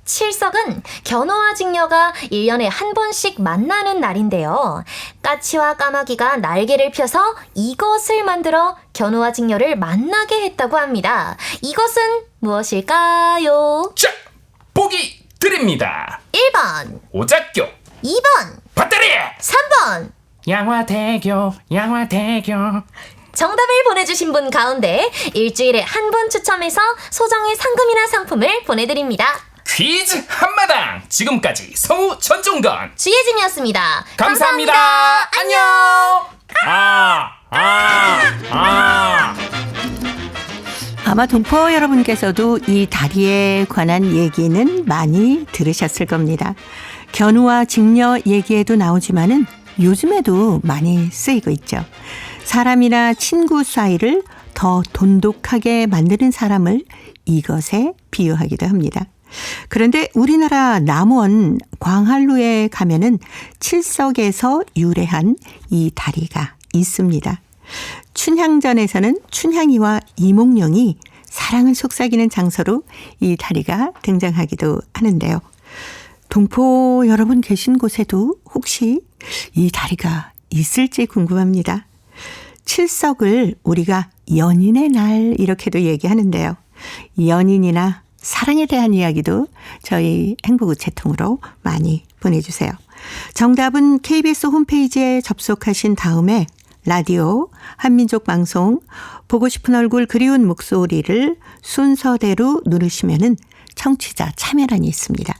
칠석은 견우와 직녀가 1년에 한 번씩 만나는 날인데요. 까치와 까마귀가 날개를 펴서 이것을 만들어 견우와 직녀를 만나게 했다고 합니다. 이것은 무엇일까요? 자, 보기 드립니다. 1번, 오작교, 2번, 밧다리, 3번. 양화대교. 정답을 보내주신 분 가운데 일주일에 한 분 추첨해서 소정의 상금이나 상품을 보내드립니다. 퀴즈 한마당. 지금까지 성우 전종건 주예진이었습니다. 감사합니다. 안녕. 아마 동포 여러분께서도 이 다리에 관한 얘기는 많이 들으셨을 겁니다. 견우와 직녀 얘기에도 나오지만은 요즘에도 많이 쓰이고 있죠. 사람이나 친구 사이를 더 돈독하게 만드는 사람을 이것에 비유하기도 합니다. 그런데 우리나라 남원 광활루에 가면은 칠석에서 유래한 이 다리가 있습니다. 춘향전에서는 춘향이와 이몽룡이 사랑을 속삭이는 장소로 이 다리가 등장하기도 하는데요. 동포 여러분 계신 곳에도 혹시 이 다리가 있을지 궁금합니다. 칠석을 우리가 연인의 날 이렇게도 얘기하는데요. 연인이나 사랑에 대한 이야기도 저희 행복우체통으로 많이 보내주세요. 정답은 KBS 홈페이지에 접속하신 다음에 라디오, 한민족 방송, 보고 싶은 얼굴 그리운 목소리를 순서대로 누르시면은 청취자 참여란이 있습니다.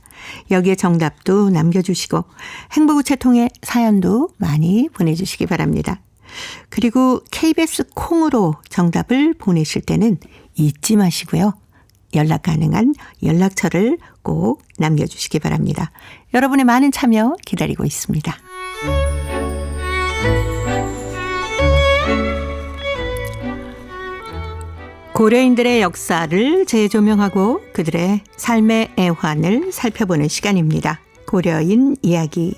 여기에 정답도 남겨주시고 행복우체통에 사연도 많이 보내주시기 바랍니다. 그리고 KBS 콩으로 정답을 보내실 때는 잊지 마시고요. 연락 가능한 연락처를 꼭 남겨주시기 바랍니다. 여러분의 많은 참여 기다리고 있습니다. 고려인들의 역사를 재조명하고 그들의 삶의 애환을 살펴보는 시간입니다. 고려인 이야기.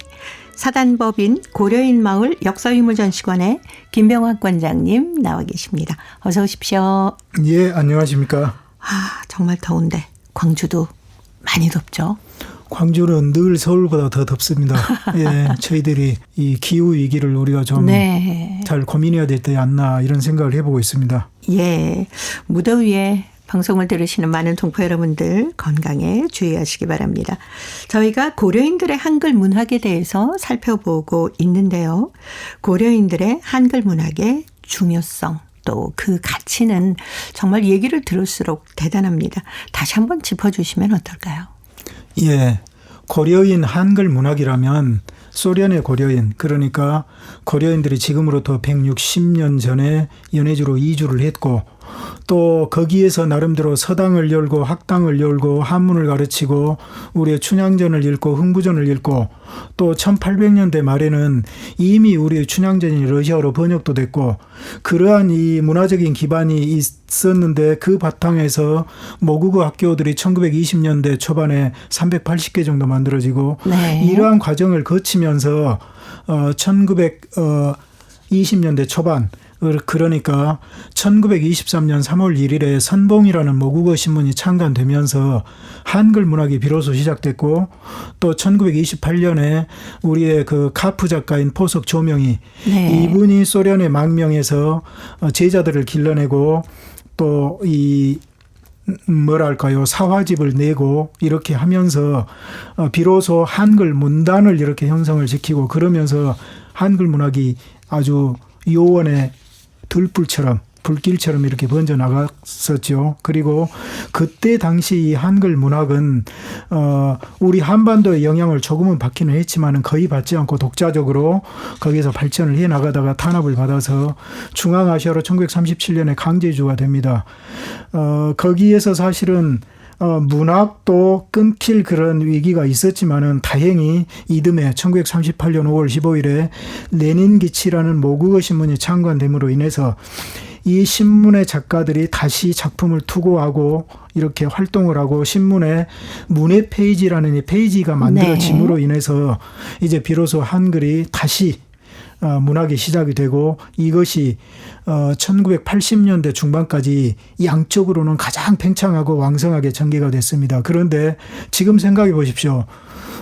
사단법인 고려인 마을 역사유물전시관의 김병학 관장님 나와 계십니다. 어서 오십시오. 예, 안녕하십니까. 정말 더운데 광주도 많이 덥죠? 광주는 늘 서울보다 더 덥습니다. 예, 저희들이 이 기후 위기를 우리가 좀 잘 고민해야 되지 않나 이런 생각을 해보고 있습니다. 예, 무더위에 방송을 들으시는 많은 동포 여러분들 건강에 주의하시기 바랍니다. 저희가 고려인들의 한글 문학에 대해서 살펴보고 있는데요. 고려인들의 한글 문학의 중요성 또 그 가치는 정말 얘기를 들을수록 대단합니다. 다시 한번 짚어주시면 어떨까요? 예, 고려인 한글 문학이라면 소련의 고려인, 그러니까 고려인들이 지금으로부터 160년 전에 연해주로 이주를 했고 또 거기에서 나름대로 서당을 열고 학당을 열고 한문을 가르치고 우리의 춘향전을 읽고 흥부전을 읽고 또 1800년대 말에는 이미 우리의 춘향전이 러시아어로 번역도 됐고 그러한 이 문화적인 기반이 있었는데 그 바탕에서 모국어 학교들이 1920년대 초반에 380개 정도 만들어지고 이러한 과정을 거치면서 1920년대 초반 그러니까 1923년 3월 1일에 선봉이라는 모국어 신문이 창간되면서 한글 문학이 비로소 시작됐고 또 1928년에 우리의 그 카프 작가인 포석 조명이 네. 이분이 소련의 망명에서 제자들을 길러내고 또 이 뭐랄까요 사화집을 내고 이렇게 하면서 비로소 한글 문단을 이렇게 형성을 시키고 그러면서 한글 문학이 아주 요원의 들불처럼 불길처럼 이렇게 번져 나갔었죠. 그리고 그때 당시 이 한글 문학은 우리 한반도의 영향을 조금은 받기는 했지만은 거의 받지 않고 독자적으로 거기서 발전을 해 나가다가 탄압을 받아서 중앙아시아로 1937년에 강제주가 됩니다. 거기에서 사실은 문학도 끊길 그런 위기가 있었지만은 다행히 이듬해 1938년 5월 15일에 레닌기치라는 모국어 신문이 창간됨으로 인해서 이 신문의 작가들이 다시 작품을 투고하고 이렇게 활동을 하고 신문에 문예 페이지라는 이 페이지가 만들어짐으로 인해서 이제 비로소 한글이 다시 문학이 시작이 되고 이것이 1980년대 중반까지 양적으로는 가장 팽창하고 왕성하게 전개가 됐습니다. 그런데 지금 생각해 보십시오.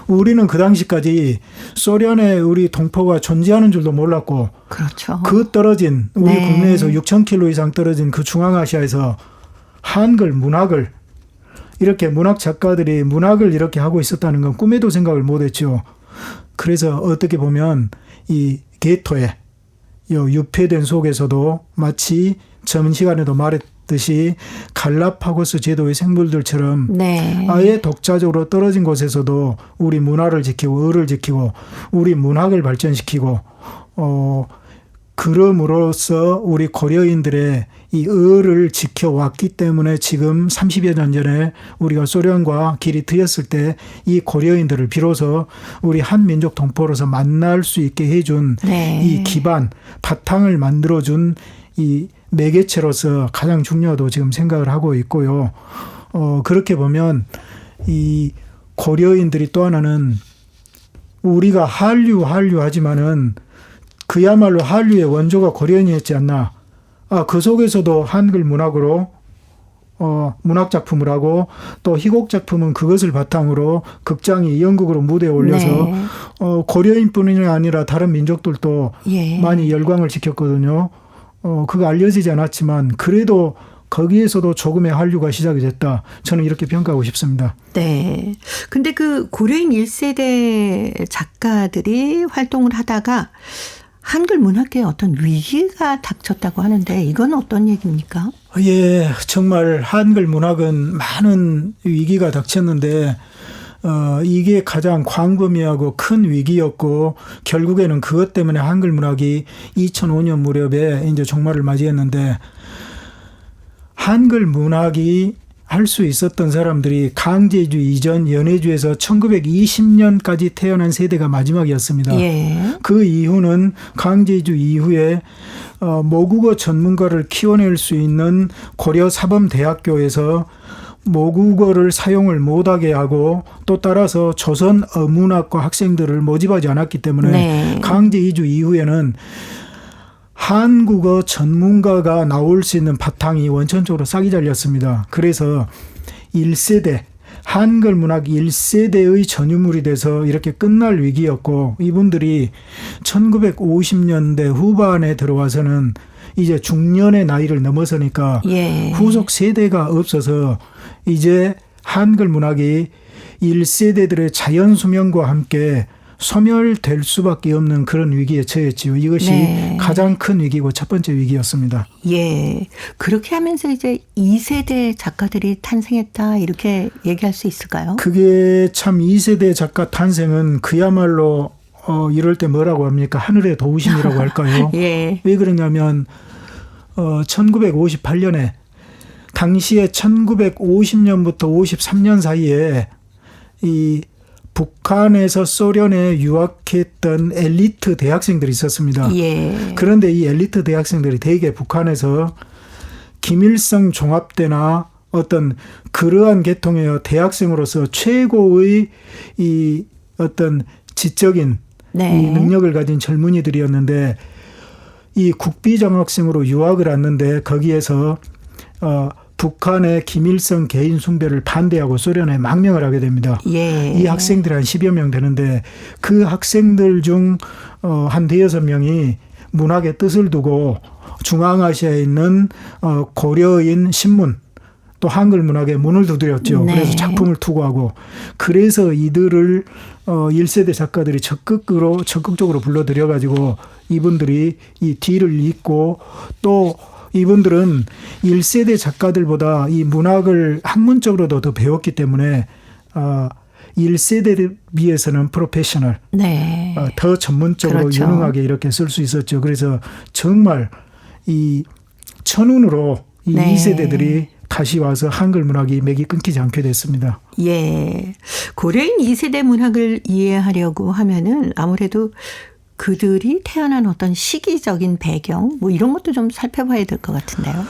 우리는 그 당시까지 소련의 우리 동포가 존재하는 줄도 몰랐고 그렇죠. 그 떨어진 우리 국내에서 6,000km 이상 떨어진 그 중앙아시아에서 한글 문학을 이렇게 문학 작가들이 문학을 이렇게 하고 있었다는 건 꿈에도 생각을 못했죠. 그래서 어떻게 보면 이 게토의 유폐된 속에서도 마치 점심시간에도 말했듯이 갈라파고스 제도의 생물들처럼 아예 독자적으로 떨어진 곳에서도 우리 문화를 지키고 어를 지키고 우리 문학을 발전시키고 그럼으로써 우리 고려인들의 이 어를 지켜왔기 때문에 지금 30여 년 전에 우리가 소련과 길이 트였을 때 이 고려인들을 비로소 우리 한민족 동포로서 만날 수 있게 해준 이 기반, 바탕을 만들어준 이 매개체로서 가장 중요하다고 지금 생각을 하고 있고요. 그렇게 보면 이 고려인들이 또 하나는 우리가 한류 하지만은 그야말로 한류의 원조가 고려인이었지 않나. 그 속에서도 한글 문학으로 문학 작품을 하고 또 희곡 작품은 그것을 바탕으로 극장이 연극으로 무대에 올려서 고려인뿐이 아니라 다른 민족들도 많이 열광을 시켰거든요. 그거 알려지지 않았지만 그래도 거기에서도 조금의 한류가 시작이 됐다. 저는 이렇게 평가하고 싶습니다. 네. 근데 그 고려인 1세대 작가들이 활동을 하다가 한글 문학계에 어떤 위기가 닥쳤다고 하는데 이건 어떤 얘기입니까? 예, 정말 한글 문학은 많은 위기가 닥쳤는데 이게 가장 광범위하고 큰 위기였고 결국에는 그것 때문에 한글 문학이 2005년 무렵에 이제 종말을 맞이했는데 한글 문학이 할 수 있었던 사람들이 강제주 이전 연해주에서 1920년까지 태어난 세대가 마지막이었습니다. 그 이후는 강제주 이후에 모국어 전문가를 키워낼 수 있는 고려사범대학교에서 모국어를 사용을 못하게 하고 또 따라서 조선 어문학과 학생들을 모집하지 않았기 때문에 강제 이주 이후에는 한국어 전문가가 나올 수 있는 바탕이 원천적으로 싹이 잘렸습니다. 그래서 1세대, 한글 문학 1세대의 전유물이 돼서 이렇게 끝날 위기였고 이분들이 1950년대 후반에 들어와서는 이제 중년의 나이를 넘어서니까 후속 세대가 없어서 이제 한글 문학이 1세대들의 자연 수명과 함께 소멸될 수밖에 없는 그런 위기에 처했지요. 이것이 가장 큰 위기고 첫 번째 위기였습니다. 예. 그렇게 하면서 이제 2세대 작가들이 탄생했다 이렇게 얘기할 수 있을까요? 그게 참 2세대 작가 탄생은 그야말로 이럴 때 뭐라고 합니까? 하늘의 도우심이라고 할까요? 왜 그러냐면 1958년에 당시에 1950년부터 53년 사이에 이 북한에서 소련에 유학했던 엘리트 대학생들이 있었습니다. 그런데 이 엘리트 대학생들이 대개 북한에서 김일성 종합대나 어떤 그러한 계통의 대학생으로서 최고의 이 어떤 지적인 이 능력을 가진 젊은이들이었는데 이 국비장학생으로 유학을 왔는데 거기에서 북한의 김일성 개인 숭배를 반대하고 소련에 망명을 하게 됩니다. 예. 이 학생들이 한 10여 명 되는데 그 학생들 중 한 5-6명이 문학의 뜻을 두고 중앙아시아에 있는 고려인 신문 또 한글 문학에 문을 두드렸죠. 네. 그래서 작품을 투고하고 그래서 이들을 1세대 작가들이 적극적으로 불러들여 가지고 이분들이 이 뒤를 잇고 또 이분들은 1세대 작가들보다 이 문학을 학문적으로도 더 배웠기 때문에 1세대에 비해서는 프로페셔널, 네. 더 전문적으로 그렇죠. 유능하게 이렇게 쓸 수 있었죠. 그래서 정말 이 천운으로 이 네. 2세대들이 다시 와서 한글 문학이 맥이 끊기지 않게 됐습니다. 예. 고려인 2세대 문학을 이해하려고 하면은 아무래도 그들이 태어난 어떤 시기적인 배경 뭐 이런 것도 좀 살펴봐야 될 것 같은데요.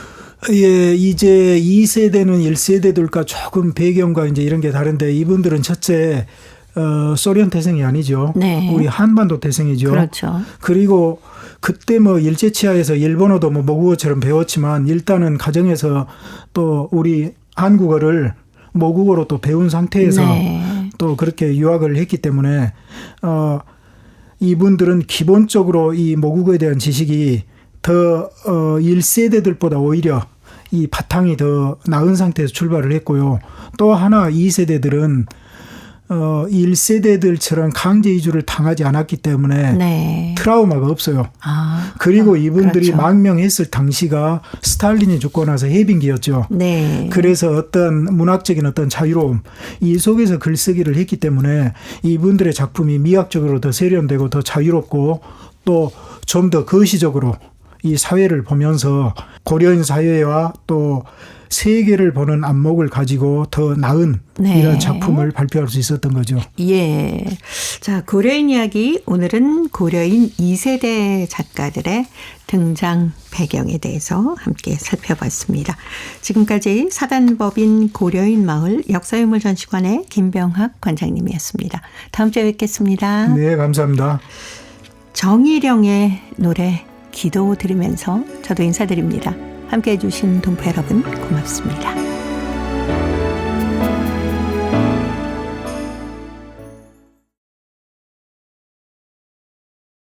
예, 이제 2세대는 1세대들과 조금 배경과 이제 이런 게 다른데 이분들은 첫째 소련 태생이 아니죠. 네. 우리 한반도 태생이죠. 그렇죠. 그리고 그때 뭐 일제치하에서 일본어도 뭐 모국어처럼 배웠지만 일단은 가정에서 또 우리 한국어를 모국어로 또 배운 상태에서 네. 또 그렇게 유학을 했기 때문에 이분들은 기본적으로 이 모국어에 대한 지식이 더 1세대들보다 오히려 이 바탕이 더 나은 상태에서 출발을 했고요. 또 하나 2세대들은 1세대들처럼 강제 이주를 당하지 않았기 때문에 네. 트라우마가 없어요. 아, 그리고 이분들이 그렇죠. 망명했을 당시가 스탈린이 죽고 나서 해빙기였죠. 네. 그래서 어떤 문학적인 어떤 자유로움 이 속에서 글쓰기를 했기 때문에 이분들의 작품이 미학적으로 더 세련되고 더 자유롭고 또 좀 더 거시적으로 이 사회를 보면서 고려인 사회와 또 세계를 보는 안목을 가지고 더 나은 네. 이런 작품을 발표할 수 있었던 거죠. 예. 자, 고려인 이야기. 오늘은 고려인 2세대 작가들의 등장 배경에 대해서 함께 살펴봤습니다. 지금까지 사단법인 고려인 마을 역사유물전시관의 김병학 관장님이었습니다. 다음 주에 뵙겠습니다. 네, 감사합니다. 정희령의 노래 기도 들으면서 저도 인사드립니다. 함께해 주신 동포 여러분 고맙습니다.